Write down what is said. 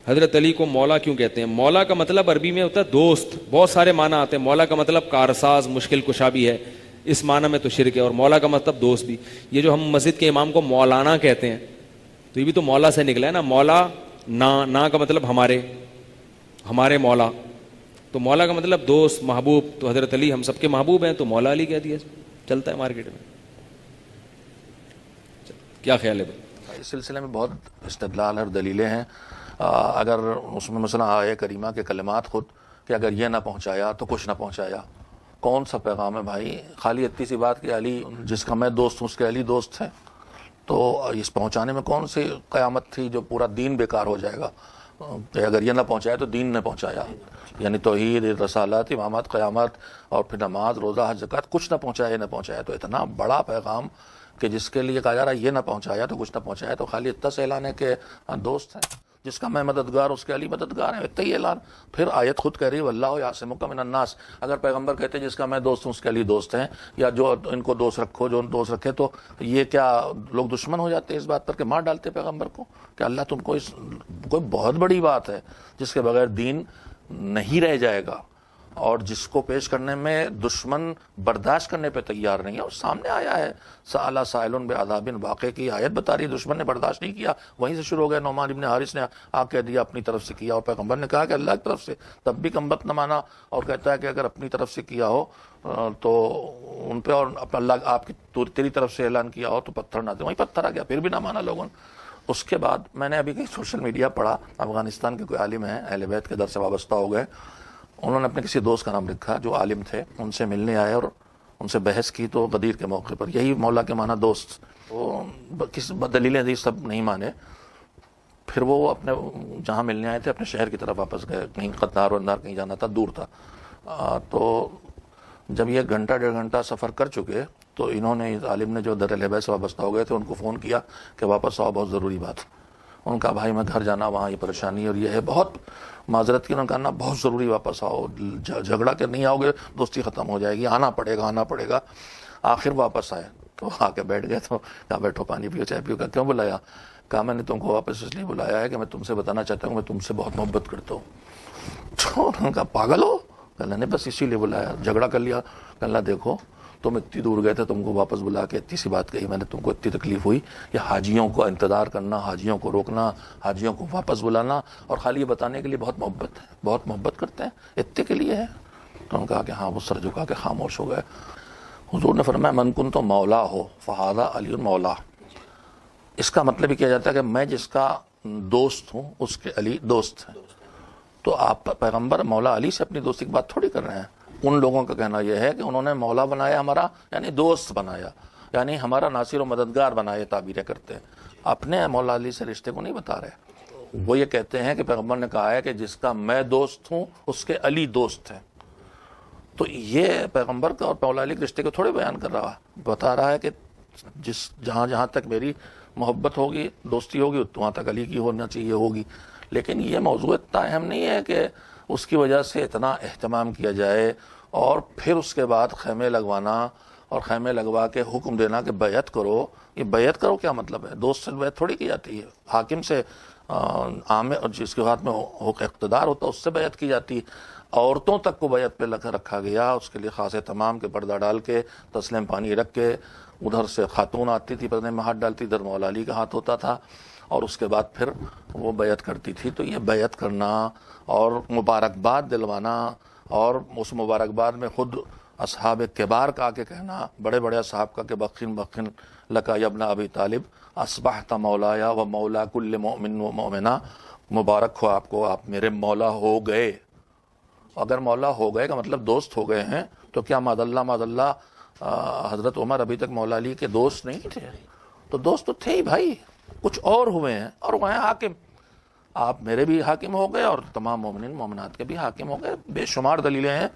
حضرت علی کو مولا کیوں کہتے ہیں؟ مولا کا مطلب عربی میں ہوتا ہے دوست، بہت سارے معنی آتے ہیں. مولا کا مطلب کارساز، مشکل کشا بھی ہے، اس معنی میں تو شرک ہے. اور مولا کا مطلب دوست بھی. یہ جو ہم مسجد کے امام کو مولانا کہتے ہیں تو یہ بھی تو مولا سے نکلا ہے نا. مولا نا کا مطلب ہمارے مولا. تو مولا کا مطلب دوست، محبوب. تو حضرت علی ہم سب کے محبوب ہیں تو مولا علی کہہ دیا، چلتا ہے مارکیٹ میں. کیا خیال ہے بھائی؟ اس سلسلے میں بہت استدلال اور دلیلیں ہیں. اگر اس میں مثلا آیہ کریمہ کے کلمات خود کہ اگر یہ نہ پہنچایا تو کچھ نہ پہنچایا، کون سا پیغام ہے بھائی؟ خالی اتنی سی بات کہ علی جس کا میں دوست ہوں اس کے علی دوست ہیں، تو اس پہنچانے میں کون سی قیامت تھی جو پورا دین بیکار ہو جائے گا؟ کہ اگر یہ نہ پہنچایا تو دین نے پہنچایا، یعنی توحید، رسالت، امامت، قیامت، اور پھر نماز، روزہ، حج، زکوٰۃ، کچھ نہ پہنچایا. تو اتنا بڑا پیغام کہ جس کے لیے کہا جا رہا ہے یہ نہ پہنچایا تو کچھ نہ پہنچایا، تو خالی اتنا سے اعلان ہے کہ دوست ہیں، جس کا میں مددگار اس کے علی مددگار ہیں، اتنا ہی اعلان. پھر آیت خود کہہ رہی ہے واللہ یعصمک من الناس. اگر پیغمبر کہتے ہیں جس کا میں دوست ہوں اس کے علی دوست ہیں، یا جو ان کو دوست رکھو، جو دوست رکھے، تو یہ کیا لوگ دشمن ہو جاتے ہیں اس بات پر کہ مار ڈالتے پیغمبر کو کہ اللہ تم کو کوئی بہت بڑی بات ہے جس کے بغیر دین نہیں رہ جائے گا، اور جس کو پیش کرنے میں دشمن برداشت کرنے پہ تیار نہیں ہے. اور سامنے آیا ہے سأل سائل بعذاب واقع کی آیت بتا رہی ہے، دشمن نے برداشت نہیں کیا، وہیں سے شروع ہو گیا. نعمان ابن حارث نے آ کہہ دیا اپنی طرف سے کیا، اور پیغمبر نے کہا کہ اللہ کی طرف سے، تب بھی کمبخت نہ مانا، اور کہتا ہے کہ اگر اپنی طرف سے کیا ہو تو ان پہ، اور اللہ آپ کی تیری طرف سے اعلان کیا ہو تو پتھر نہ دے. وہیں پتھر آ گیا، پھر بھی نہ مانا لوگوں نے. اس کے بعد میں نے ابھی کہیں سوشل میڈیا پڑھا، افغانستان کے کوئی عالم ہیں، اہل بیت کے در سے وابستہ ہو گئے، انہوں نے اپنے کسی دوست کا نام لکھا جو عالم تھے، ان سے ملنے آئے اور ان سے بحث کی تو غدیر کے موقع پر یہی مولا کے معنی دوست، وہ کسی دلیلیں دی، سب نہیں مانے. پھر وہ اپنے جہاں ملنے آئے تھے اپنے شہر کی طرف واپس گئے، کہیں قطار و اندار کہیں جانا تھا، دور تھا. تو جب یہ گھنٹہ ڈیڑھ گھنٹہ سفر کر چکے تو انہوں نے، اس عالم نے جو در اہل بیت سے وابستہ ہو گئے تھے، ان کو فون کیا کہ واپس آؤ، بہت ضروری بات. ان کا بھائی میں گھر جانا، وہاں یہ پریشانی اور یہ ہے، بہت معذرت کی. انہوں نے کہا بہت ضروری، واپس آؤ، جھگڑا کہ نہیں آؤ گے دوستی ختم ہو جائے گی، آنا پڑے گا. آخر واپس آئے تو آ کے بیٹھ گئے. تو کہا بیٹھو پانی پیو، چائے پیو. کہا کیوں بلایا؟ کہا میں نے تم کو واپس اس لیے بلایا ہے کہ میں تم سے بتانا چاہتا ہوں میں تم سے بہت محبت کرتا ہوں. تو انہوں نے کہا پاگل ہو؟ کہا نہیں، بس اسی لیے بلایا، جھگڑا کر لیا. کہا اللہ دیکھو تم اتنی دور گئے تھے، تم کو واپس بلا کے اتنی سی بات کہی، میں نے تم کو اتنی تکلیف ہوئی. یہ حاجیوں کو انتظار کرنا، حاجیوں کو روکنا، حاجیوں کو واپس بلانا، اور خالی یہ بتانے کے لیے بہت محبت ہے، بہت محبت کرتے ہیں، اتنے کے لیے ہے. تو انہوں نے کہا کہ ہاں. وہ سر جھکا کے خاموش ہو گئے. حضور نے فرمایا من کنت مولا ہو فہذا علی مولا. اس کا مطلب یہ کیا جاتا ہے کہ میں جس کا دوست ہوں اس کے علی دوست ہیں. تو آپ پیغمبر مولا علی سے اپنی دوستی کی بات تھوڑی کر رہے ہیں. ان لوگوں کا کہنا یہ ہے کہ انہوں نے مولا بنایا ہمارا، یعنی دوست بنایا، یعنی ہمارا ناصر و مددگار بنایا، تعبیریں کرتے ہیں. اپنے مولا علی سے رشتے کو نہیں بتا رہے. وہ یہ کہتے ہیں کہ پیغمبر نے کہا ہے کہ جس کا میں دوست ہوں اس کے علی دوست ہیں. تو یہ پیغمبر کا اور مولا علی کے رشتے کو تھوڑے بیان کر رہا ہے، بتا رہا ہے کہ جہاں تک میری محبت ہوگی، دوستی ہوگی، وہاں تک علی کی ہونا چاہیے ہوگی. لیکن یہ موضوع اتنا اہم نہیں ہے کہ اس کی وجہ سے اتنا اہتمام کیا جائے، اور پھر اس کے بعد خیمے لگوانا، اور خیمے لگوا کے حکم دینا کہ بیعت کرو. یہ بیعت کرو کیا مطلب ہے؟ دوست سے بیعت تھوڑی کی جاتی ہے. حاکم سے، عام جس کے ہاتھ میں اقتدار ہوتا ہے اس سے بیعت کی جاتی. عورتوں تک کو بیعت پہ رکھا گیا، اس کے لیے خاص اہتمام کے پردہ ڈال کے، تسلیم پانی رکھ کے. ادھر سے خاتون آتی تھی، پردے میں ہاتھ ڈالتی، ادھر مولا علی کا ہاتھ ہوتا تھا، اور اس کے بعد پھر وہ بیعت کرتی تھی. تو یہ بیعت کرنا اور مبارکباد دلوانا، اور اس مبارکباد میں خود اصحاب کبار کا کے کہنا، بڑے بڑے اصحاب کا کہ بخن لکا یا ابن ابی طالب اصبحت مولایا و مولا کل مؤمن و مؤمنہ. مبارک ہو آپ کو، آپ میرے مولا ہو گئے. اگر مولا ہو گئے کا مطلب دوست ہو گئے ہیں، تو کیا معاذ اللہ حضرت عمر ابھی تک مولا علی کے دوست نہیں تھے؟ تو دوست تو تھے ہی بھائی، کچھ اور ہوئے ہیں، اور وہ ہیں حاکم. آپ میرے بھی حاکم ہو گئے اور تمام مومنین مومنات کے بھی حاکم ہو گئے. بے شمار دلیلیں ہیں.